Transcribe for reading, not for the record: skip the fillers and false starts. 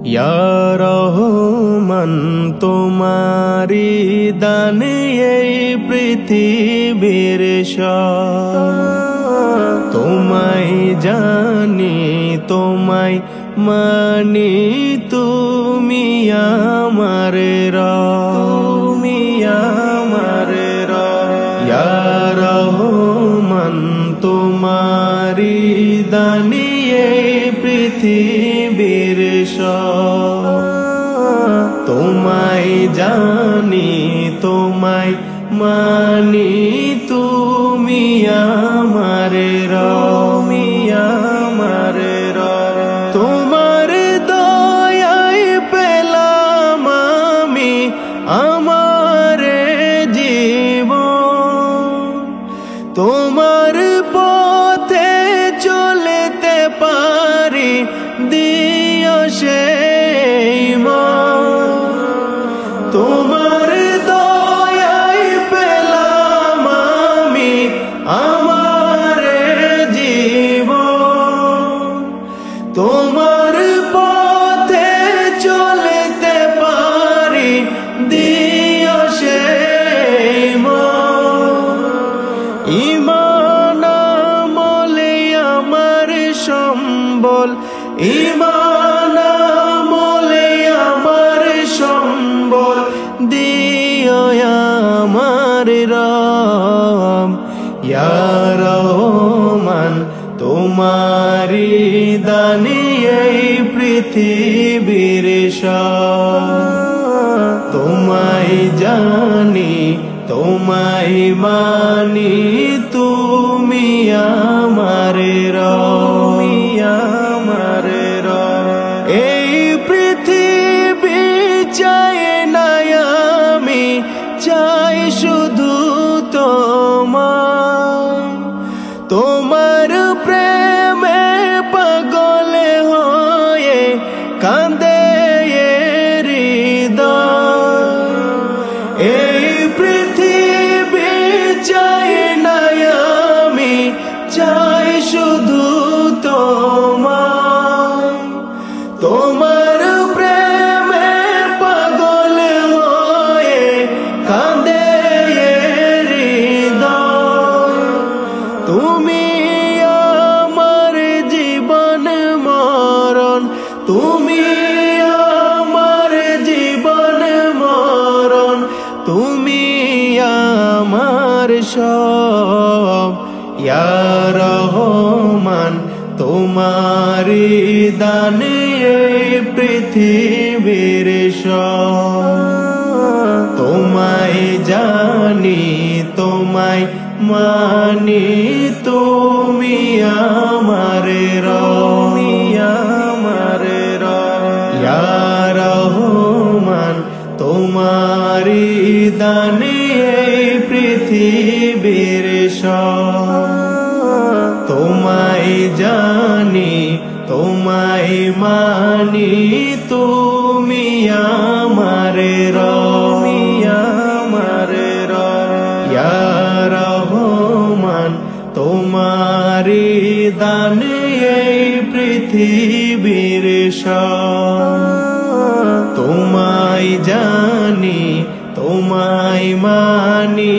ইয়া রহমান তোমারি দানে এই পৃথিবীর তোমায় জানি তোমায় মানি তুমি আমার তুমি আমার ইয়া রহমান তোমারি দানে এই পৃথিবীর তোমায় জানি তোমায় মানি তুমি আমার রমি আমার তোমার দয়ায় পেলাম আমি আমার জীবন তোমার পথে চলতে পারি দিও সেই মন তোমার দয়ায় পেলাম আমি আমার জীবন তোমার পথে চলতে পারি দিও সেই মন ঈমান আমলে আমার সম্বল ঈমান আমলে আমার সম্বল দিও আমার রব ইয়া রহমান তোমারি দানে এই পৃথিবীর তোমায় জানি তোমায় মানি তুমি আমার রমি আমার এই পৃথিবী চাই না আমি চাই শুধু তোমার প্রেমে পাগল হয়ে কাঁদে হৃদয় এই পৃথিবী চাই না আমি চাই শুধু তোমার প্রেমে পাগল হয়ে কাঁদে হৃদয় তুমি আমার জীবন মরণ তুমি আমার জীবন মরণ তুমি আমার সব ইয়া রহমান তোমারি দানে এই পৃথিবীর তোমায় জানি তোমায় মানি তুমি আমার রমি আমার ইয়া রহমান তোমারি দানে এই পৃথিবীর তোমায় জানি তোমায় মানি তুমি আমার রমি আমার ইয়া রহমান তোমারি দানে এই পৃথিবীর তোমায় জানি তোমায় মানি